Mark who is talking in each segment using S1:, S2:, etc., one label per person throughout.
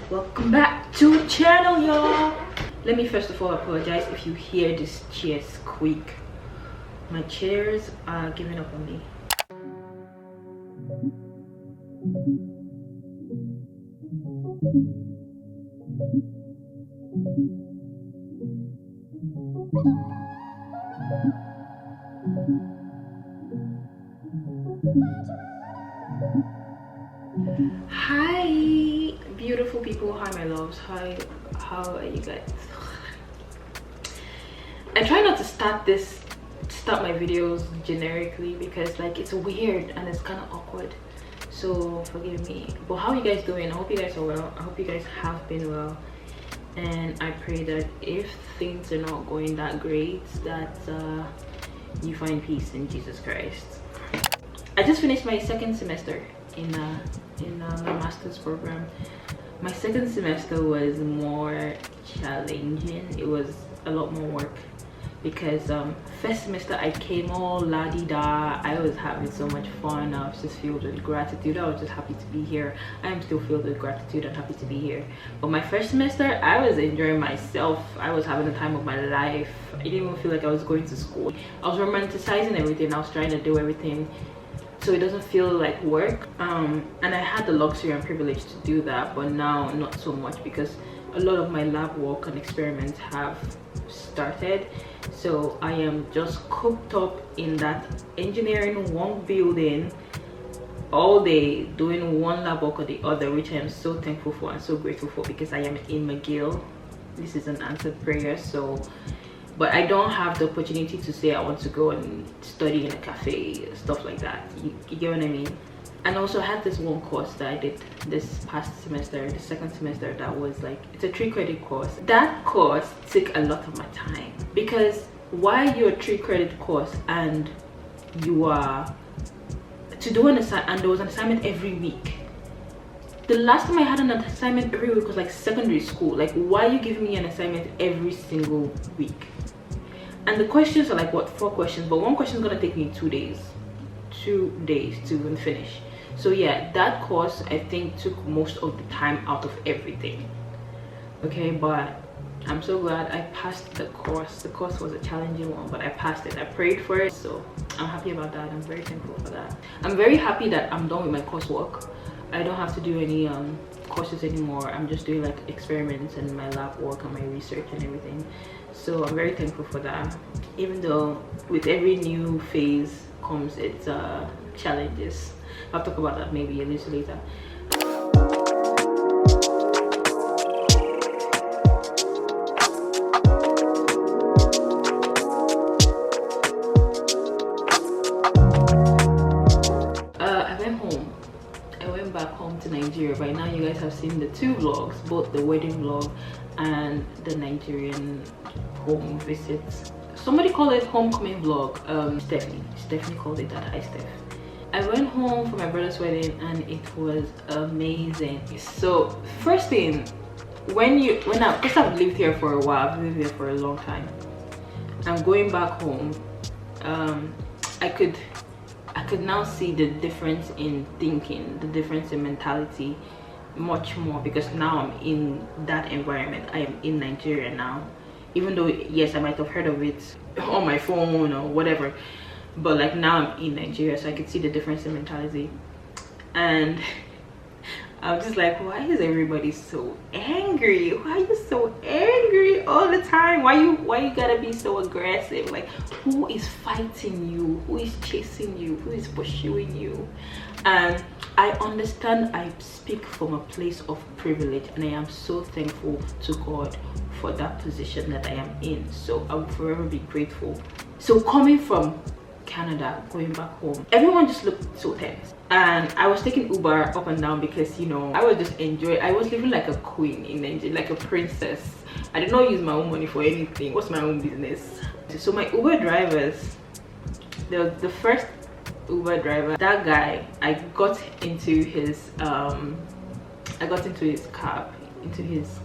S1: Welcome back to the channel, y'all. Let me first of all apologize if you hear this chair squeak. My chairs are giving up on me. Hi beautiful people, hi my loves, hi, how are you guys? I try not to start my videos generically because like it's weird and it's kind of awkward, so forgive me. But how are you guys doing? I hope you guys are well. I hope you guys have been well, and I pray that if things are not going that great, that you find peace in Jesus Christ. I just finished my second semester in my master's program. My second semester was more challenging. It was a lot more work because first semester I came all la-di-da. I was having so much fun. I was just filled with gratitude. I was just happy to be here. I am still filled with gratitude and happy to be here. But my first semester, I was enjoying myself. I was having the time of my life. I didn't even feel like I was going to school. I was romanticizing everything. I was trying to do everything so it doesn't feel like work, and I had the luxury and privilege to do that, but now not so much because a lot of my lab work and experiments have started. So I am just cooped up in that engineering one building all day doing one lab work or the other, which I am so thankful for and so grateful for because I am in McGill. This is an answered prayer, so but I don't have the opportunity to say I want to go and study in a cafe, stuff like that. You get what I mean? And also I had this one course that I did this past semester, the second semester, that was like, it's a 3-credit course. That course took a lot of my time because while you're a 3-credit course and you are to do an assignment, and there was an assignment every week. The last time I had an assignment every week was like secondary school. Like, why are you giving me an assignment every single week? And the questions are like, what, 4 questions, but one question is gonna take me 2 days to even finish. So yeah, that course I think took most of the time out of everything. Okay, but I'm so glad I passed the course. The course was a challenging one, but I passed it. I prayed for it, so I'm happy about that. I'm very thankful for that. I'm very happy that I'm done with my coursework. I don't have to do any courses anymore. I'm just doing like experiments and my lab work and my research and everything. So I'm very thankful for that, even though with every new phase comes its challenges. I'll talk about that maybe a little later. I went back home to Nigeria. By now you guys have seen the 2 vlogs, both the wedding vlog and the Nigerian home visits. Somebody called it homecoming vlog. Stephanie called it that. Hi Steph. I went home for my brother's wedding and it was amazing. So first thing, because I've lived here for a while, I've lived here for a long time, I'm going back home. I could now see the difference in thinking, the difference in mentality much more, because now I'm in that environment. I am in Nigeria now, even though yes, I might have heard of it on my phone or whatever, but like now I'm in Nigeria, so I could see the difference in mentality. And I'm just like, why is everybody so angry? Why are you so angry all the time? Why you gotta be so aggressive? Like, who is fighting you? Who is chasing you? Who is pursuing you? And I understand. I speak from a place of privilege, and I am so thankful to God for that position that I am in. So I will forever be grateful. So coming from Canada, going back home, everyone just looked so tense, and I was taking Uber up and down because, you know, I was just enjoying. I was living like a queen in Nigeria, like a princess. I did not use my own money for anything. What's my own business? So my Uber drivers, the first Uber driver, that guy, I got into his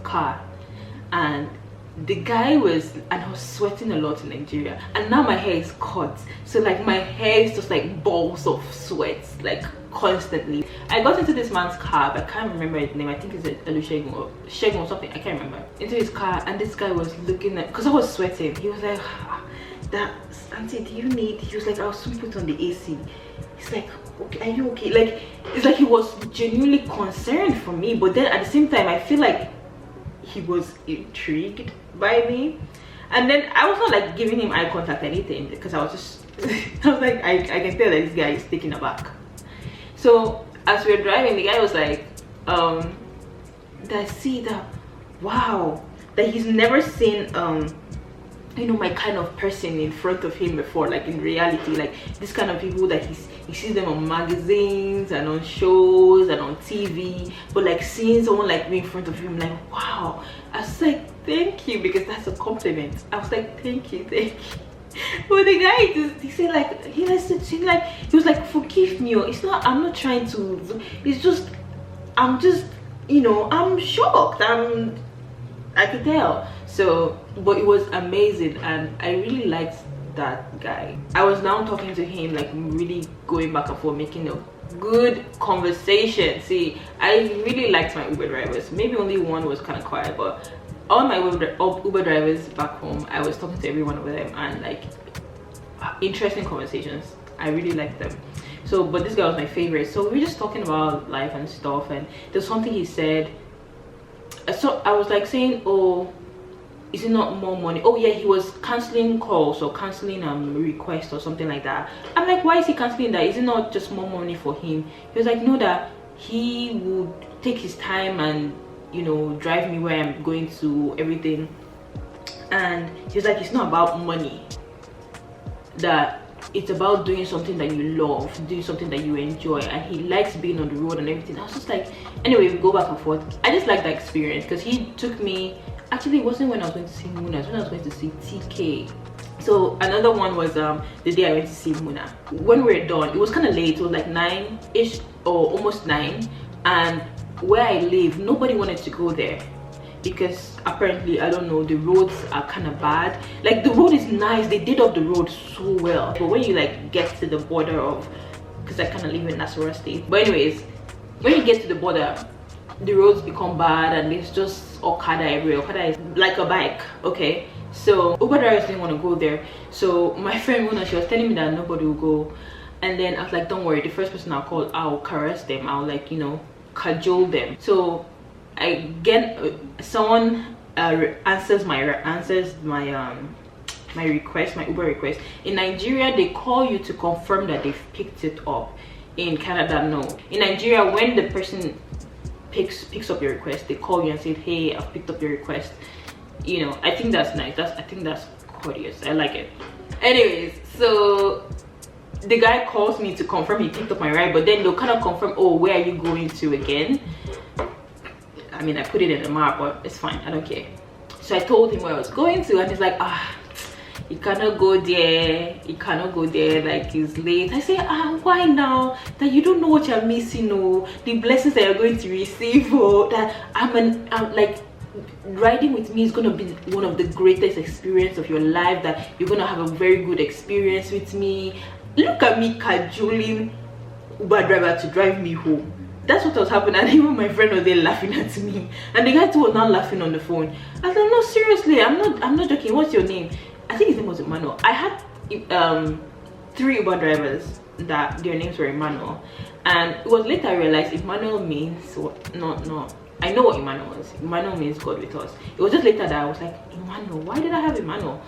S1: car, and the guy was, and I was sweating a lot in Nigeria, and now my hair is cut, so like my hair is just like balls of sweat, like constantly. I got into this man's car, but I can't remember his name. I think it's Olusegun or Shegun or something, I can't remember. Into his car, and this guy was looking at, because I was sweating, he was like, that auntie, do you need, he was like, I'll soon put on the AC. He's like, okay, are you okay? Like, it's like he was genuinely concerned for me, but then at the same time I feel like he was intrigued by me. And then I was not like giving him eye contact or anything, because I was just I was like, I can tell that this guy is taken aback. So as we were driving, the guy was like, that see that, wow, that he's never seen you know, my kind of person in front of him before, like in reality, like this kind of people that he sees them on magazines and on shows and on TV, but like seeing someone like me in front of him, like, wow. I was like, thank you, because that's a compliment. I was like, thank you. But the guy just, he said like, he was like, forgive me, it's not, I'm not trying to, it's just, I'm just, you know, I'm shocked, I could tell. So, but it was amazing, and I really liked that guy. I was now talking to him, like really going back and forth, making a good conversation. See, I really liked my Uber drivers. Maybe only one was kind of quiet, but all my Uber drivers back home, I was talking to every one of them, and like interesting conversations. I really liked them. So, but this guy was my favorite. So we were just talking about life and stuff, and there's something he said. So I was like saying, oh, is it not more money? Oh yeah, he was canceling calls or canceling requests or something like that. I'm like, why is he canceling that? Is it not just more money for him? He was like, no, that he would take his time and, you know, drive me where I'm going to, everything. And he was like, it's not about money, that it's about doing something that you love, doing something that you enjoy, and he likes being on the road and everything. I was just like, anyway, we go back and forth. I just like that experience, because he took me, actually it wasn't when I was going to see Muna, it was when I was going to see TK. So another one was the day I went to see Muna. When we were done, it was kind of late, it was like 9-ish or almost 9, and where I live, nobody wanted to go there, because apparently, I don't know, the roads are kind of bad. Like the road is nice, they did up the road so well, but when you like get to the border of, because I kind of live in Nasarawa state, but anyways, when you get to the border, the roads become bad, and it's just Okada everywhere. Okada is like a bike, okay? So Uber drivers didn't want to go there. So my friend Mona, she was telling me that nobody will go, and then I was like, don't worry, the first person I'll call, I'll caress them, I'll like, you know, cajole them. So I get someone answers my my request, my Uber request. In Nigeria, they call you to confirm that they've picked it up. In Canada, no. In Nigeria, when the person picks up your request, they call you and say, hey, I've picked up your request. You know, I think that's nice. I think that's courteous. I like it. Anyways, so the guy calls me to confirm he picked up my ride, but then they'll kind of confirm, oh, where are you going to again? I mean, I put it in the map, but it's fine, I don't care. So I told him where I was going to, and he's like, you cannot go there, you cannot go there, like it's late. I say, why now? That you don't know what you're missing, oh, the blessings that you're going to receive, oh, that I'm like, riding with me is going to be one of the greatest experience of your life, that you're going to have a very good experience with me. Look at me cajoling Uber driver to drive me home. That's what was happening, and even my friend was there laughing at me, and the guy too was not laughing on the phone. I said, no, seriously, I'm not joking. What's your name? I think his name was Emmanuel. I had 3 Uber drivers that their names were Emmanuel, and it was later I realized Emmanuel means what? No, I know what Emmanuel is. Emmanuel means God with us. It was just later that I was like, Emmanuel, why did I have Emmanuel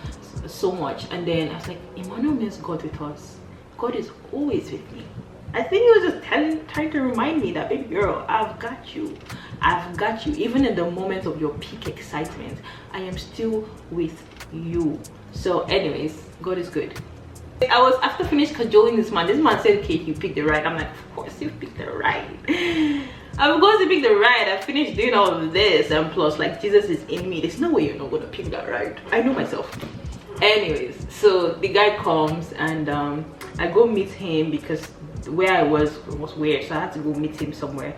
S1: so much? And then I was like, Emmanuel means God with us. God is always with me. I think he was just trying to remind me that, baby girl, I've got you. I've got you. Even in the moment of your peak excitement, I am still with you. So anyways, God is good. I was, after finished cajoling this man said, okay, you picked the ride. I'm like, of course you picked the ride. I'm going to pick the ride. I finished doing all of this, and plus, like, Jesus is in me. There's no way you're not going to pick that ride. I know myself. Anyways, so the guy comes, and I go meet him, because where I was weird, so I had to go meet him somewhere.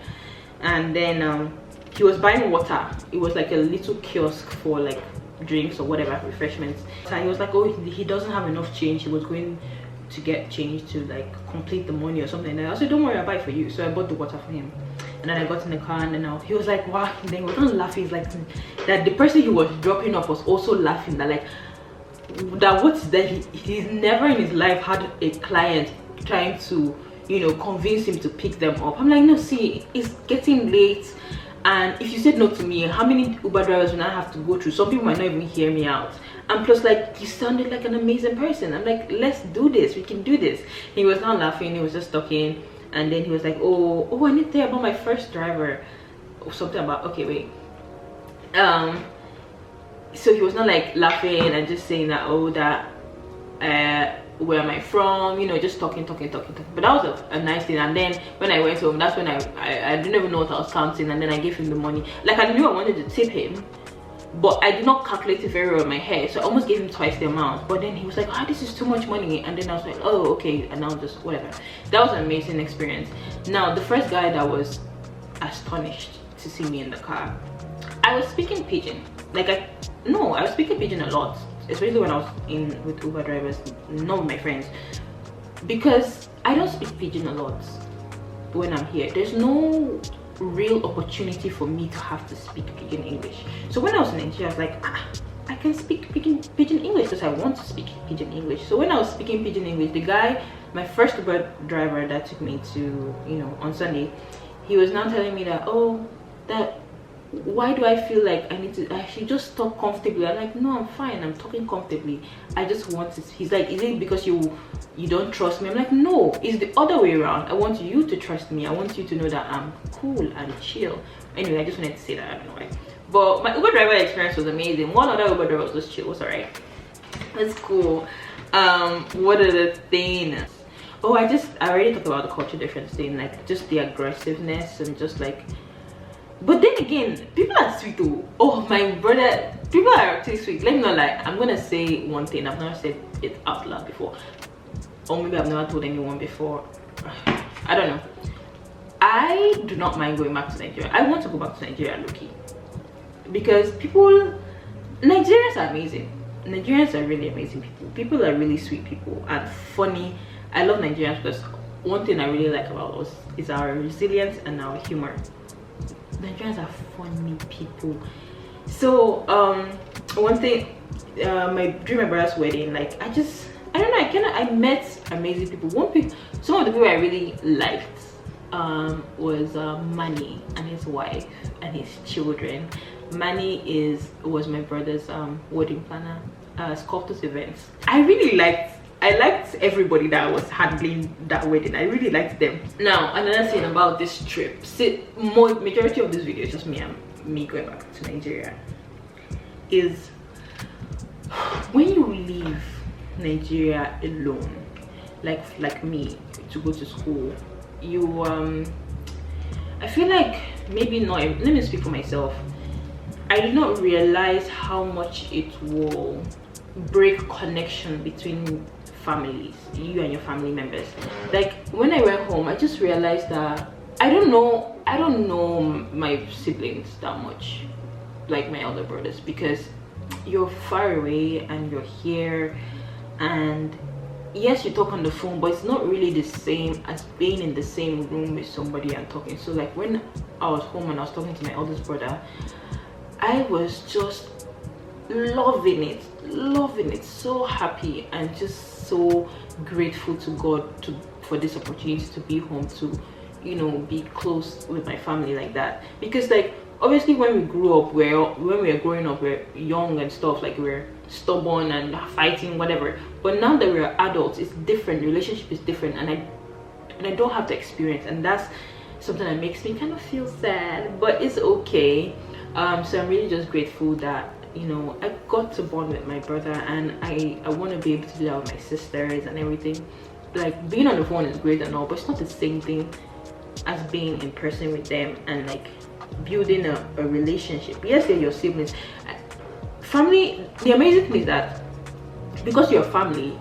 S1: And then he was buying water. It was like a little kiosk for like drinks or whatever, refreshments. So he was like, oh, he doesn't have enough change. He was going to get change to like complete the money or something like that. I said, don't worry, I'll buy it for you. So I bought the water for him, and then I got in the car, and then he was like, wow. And then he was not laughing. He's like, that the person he was dropping off was also laughing, that like, that what's that he's never in his life had a client trying to, you know, convince him to pick them up. I'm like, no, see, it's getting late, and if you said no to me, how many Uber drivers will I have to go through? Some people might not even hear me out. And plus, like, you sounded like an amazing person. I'm like, let's do this, we can do this. He was not laughing, he was just talking. And then he was like, oh, I need to tell you about my first driver, or something about, okay, wait. So he was not like laughing and just saying that, oh, that where am I from, you know, just talking. But that was a nice thing. And then when I went home, that's when I didn't even know what I was counting, and then I gave him the money. Like, I knew I wanted to tip him, but I did not calculate it very well in my head, so I almost gave him twice the amount. But then he was like, this is too much money. And then I was like, oh, okay. And I'll just whatever. That was an amazing experience. Now, the first guy that was astonished to see me in the car, I was speaking pidgin. Like, I was speaking pidgin a lot, especially when I was with Uber drivers, not with my friends, because I don't speak pidgin a lot when I'm here. There's no real opportunity for me to have to speak pidgin English. So when I was in Nigeria, I was like, I can speak pidgin English because I want to speak pidgin English. So when I was speaking pidgin English, the guy, my first Uber driver that took me to, you know, on Sunday, he was now telling me that, why do I feel like I should just talk comfortably? I'm like, no, I'm fine, I'm talking comfortably. I just want to. He's like, is it because you don't trust me? I'm like, no, it's the other way around. I want you to trust me. I want you to know that I'm cool and chill. Anyway, I just wanted to say that. I don't know why. But my Uber driver experience was amazing. One other Uber driver was just chill. It was alright. That's cool. What are the things? Oh, I already talked about the culture difference thing, like just the aggressiveness and just like. But then again, people are sweet too. Oh, my brother, people are actually sweet. Let me not lie. I'm gonna say one thing. I've never said it out loud before, or maybe I've never told anyone before. I don't know. I do not mind going back to Nigeria. I want to go back to Nigeria, Loki, because Nigerians are amazing. Nigerians are really amazing people. People are really sweet people and funny. I love Nigerians because one thing I really like about us is our resilience and our humor. Nigerians are funny people. So one thing, during my brother's wedding, like I don't know, I met amazing people. Some of the people I really liked was Manny and his wife and his children. Manny was my brother's wedding planner, Sculptors Events. I liked everybody that was handling that wedding. I really liked them. Now, another thing about this trip. See, majority of this video is just me going back to Nigeria. Is when you leave Nigeria alone, like me, to go to school, you I feel like maybe not. Let me speak for myself. I did not realize how much it will break connection between families, you and your family members. Like when I went home, I just realized that I don't know my siblings that much, like my elder brothers, because you're far away and you're here, and yes, you talk on the phone, but it's not really the same as being in the same room with somebody and talking. So like when I was home and I was talking to my eldest brother, I was just loving it, so happy and just so grateful to God for this opportunity to be home, to, you know, be close with my family like that. Because like obviously when we grew up, when we were growing up, we're young and stuff, like we're stubborn and fighting, whatever. But now that we're adults, it's different. The relationship is different, and I don't have the experience, and that's something that makes me kind of feel sad, but it's okay. So I'm really just grateful that, you know, I got to bond with my brother, and I want to be able to do that with my sisters and everything. Like being on the phone is great and all, but it's not the same thing as being in person with them and like building a relationship. Yes, they're your siblings. Family, the amazing thing is that because you're family,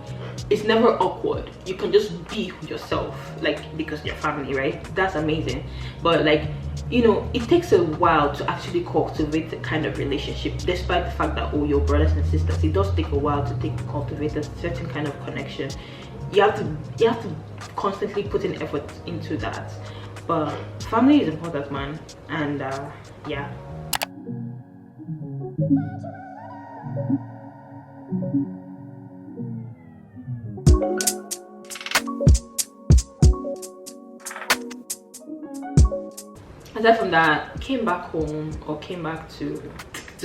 S1: it's never awkward. You can just be yourself, like, because you're family, right? That's amazing. But like you know, it takes a while to actually cultivate the kind of relationship, despite the fact that, oh, your brothers and sisters, it does take a while to cultivate a certain kind of connection. You have to constantly put in effort into that. But family is important, man. And yeah. Aside from that, came back home, or came back to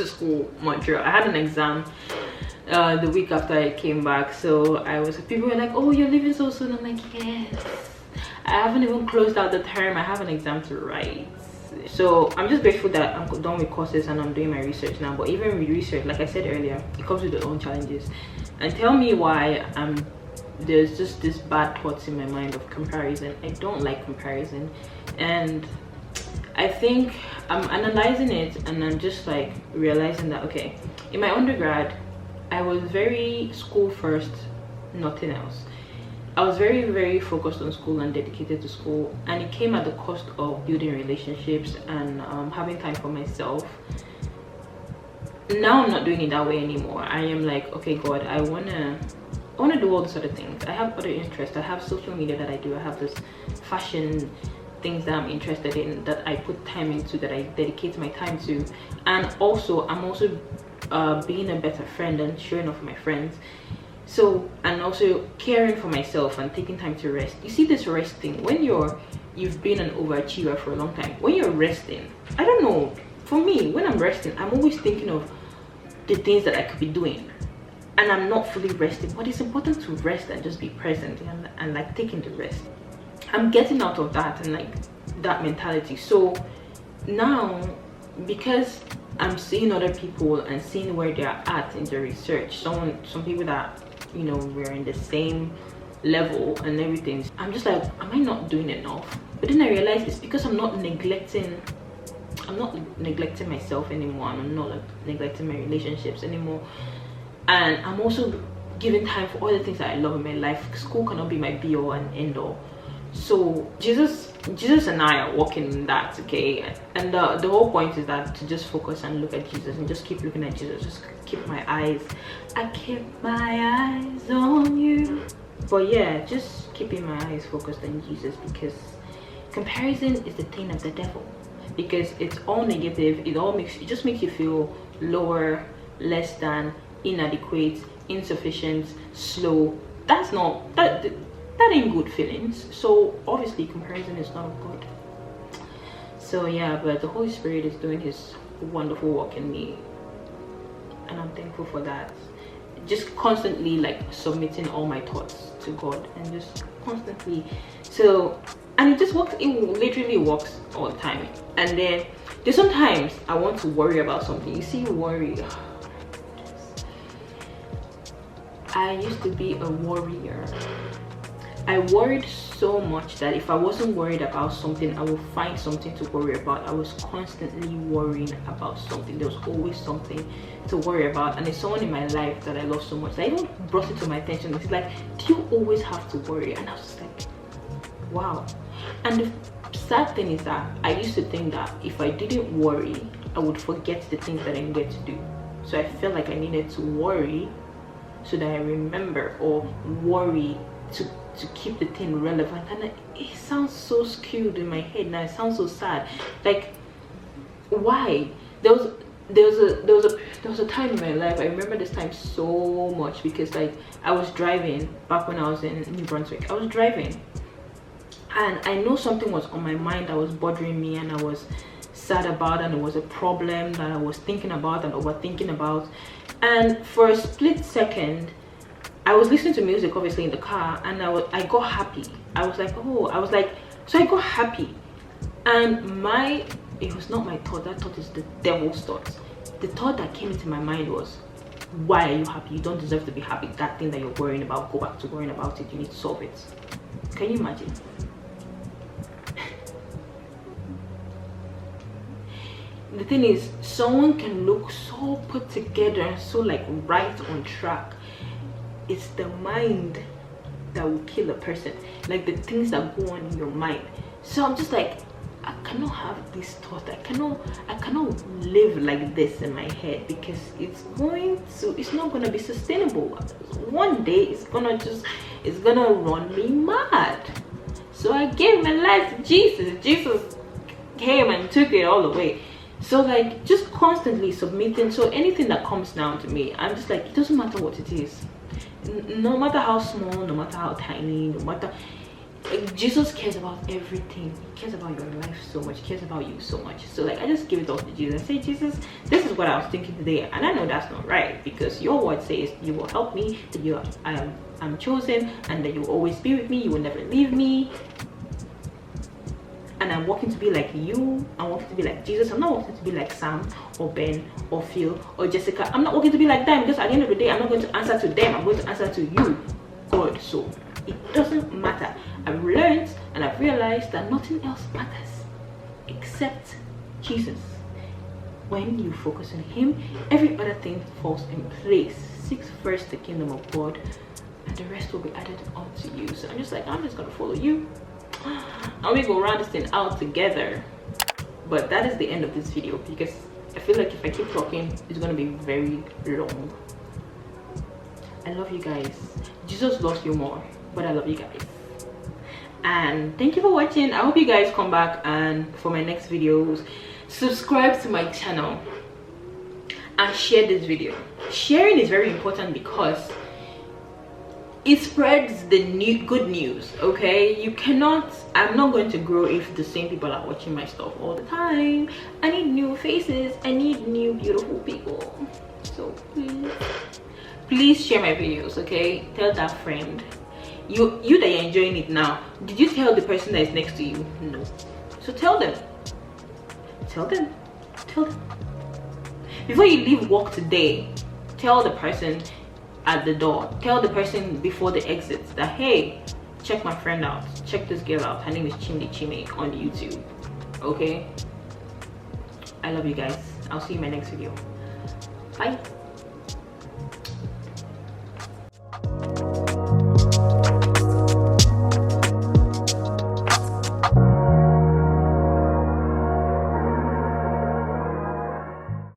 S1: school, Montreal. I had an exam the week after I came back, so people were like, oh, you're leaving so soon. I'm like, yes, I haven't even closed out the term. I have an exam to write. So I'm just grateful that I'm done with courses and I'm doing my research now. But even with research, like I said earlier, it comes with its own challenges. And tell me why there's just this bad thoughts in my mind of comparison. I don't like comparison, and I think I'm analyzing it, and I'm just like realizing that, okay, in my undergrad I was very school first, nothing else. I was very focused on school and dedicated to school, and it came at the cost of building relationships and having time for myself. Now I'm not doing it that way anymore. I am like, okay, God, I wanna do all these other things. I have other interests. I have social media that I do. I have this fashion things that I'm interested in, that I put time into, that I dedicate my time to. And also I'm also being a better friend and showing off for my friends. So, and also caring for myself and taking time to rest. You see, this resting, when you've been an overachiever for a long time, when you're resting, I don't know, for me, when I'm resting, I'm always thinking of the things that I could be doing, and I'm not fully resting. But it's important to rest and just be present and like taking the rest. I'm getting out of that and like that mentality. So now, because I'm seeing other people and seeing where they're at in their research, some people that, you know, we're in the same level and everything, I'm just like, am I not doing enough? But then I realized it's because I'm not neglecting myself anymore, and I'm not like neglecting my relationships anymore, and I'm also giving time for all the things that I love in my life. School cannot be my be all and end all. So Jesus and I are walking in that, okay? And the whole point is that to just focus and look at Jesus and just keep looking at Jesus. Just keep my eyes. I keep my eyes on you. But yeah, just keeping my eyes focused on Jesus, because comparison is the thing of the devil. Because it's all negative. It just makes you feel lower, less than, inadequate, insufficient, slow. That ain't good feelings. So obviously comparison is not good. So yeah, but the Holy Spirit is doing his wonderful work in me, and I'm thankful for that. Just constantly like submitting all my thoughts to God, and just constantly, so, and it just works. It literally works all the time. And then there's sometimes I want to worry about something. You see, worry, I used to be a worrier. I worried so much that if I wasn't worried about something, I would find something to worry about. I was constantly worrying about something. There was always something to worry about. And there's someone in my life that I love so much that even brought it to my attention. It's like, do you always have to worry? And I was just like, wow. And the sad thing is that I used to think that if I didn't worry, I would forget the things that I needed to do. So I felt like I needed to worry so that I remember, or worry to keep the thing relevant. And it sounds so skewed in my head now. It sounds so sad. Like, why? There was a time in my life, I remember this time so much, because like I was driving back when I was in New Brunswick. I was driving, and I know something was on my mind that was bothering me, and I was sad about, and it was a problem that I was thinking about and overthinking about. And for a split second, I was listening to music, obviously, in the car, and I got happy. I was like, so I got happy. And it was not my thought. That thought is the devil's thoughts. The thought that came into my mind was, why are you happy? You don't deserve to be happy. That thing that you're worrying about, go back to worrying about it. You need to solve it. Can you imagine? The thing is, someone can look so put together and so like right on track. It's the mind that will kill a person, like the things that go on in your mind. So I'm just like, I cannot have this thought. I cannot live like this in my head, because it's not gonna be sustainable. One day it's gonna run me mad. So I gave my life to Jesus. Jesus came and took it all away. So like, just constantly submitting. So anything that comes down to me, I'm just like, it doesn't matter what it is, no matter how small, no matter how tiny, no matter, Jesus cares about everything. He cares about your life so much. He cares about you so much. So like, I just give it all to Jesus. I say, Jesus, this is what I was thinking today, and I know that's not right, because your word says you will help me, that I'm chosen, and that you will always be with me, you will never leave me. And I'm walking to be like you. I'm walking to be like Jesus. I'm not walking to be like Sam or Ben or Phil or Jessica. I'm not walking to be like them, because at the end of the day, I'm not going to answer to them. I'm going to answer to you, God. So it doesn't matter. I've learned and I've realized that nothing else matters except Jesus. When you focus on him, every other thing falls in place. Seek first the kingdom of God, and the rest will be added onto you. So I'm just gonna follow you, and we go round this thing out together. But that is the end of this video, because I feel like if I keep talking, it's gonna be very long. I love you guys. Jesus loves you more, but I love you guys. And thank you for watching. I hope you guys come back and for my next videos. Subscribe to my channel and share this video. Sharing is very important, because it spreads the good news. Okay, I'm not going to grow if the same people are watching my stuff all the time. I need new faces. I need new beautiful people. So please share my videos. Okay, tell that friend. You that you're enjoying it now, did you tell the person that is next to you? No. So tell them before you leave work today. Tell the person at the door, tell the person before the exit that, hey, check my friend out, check this girl out, her name is Chime on YouTube. Okay, I love you guys. I'll see you in my next video. Bye.